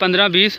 15-20۔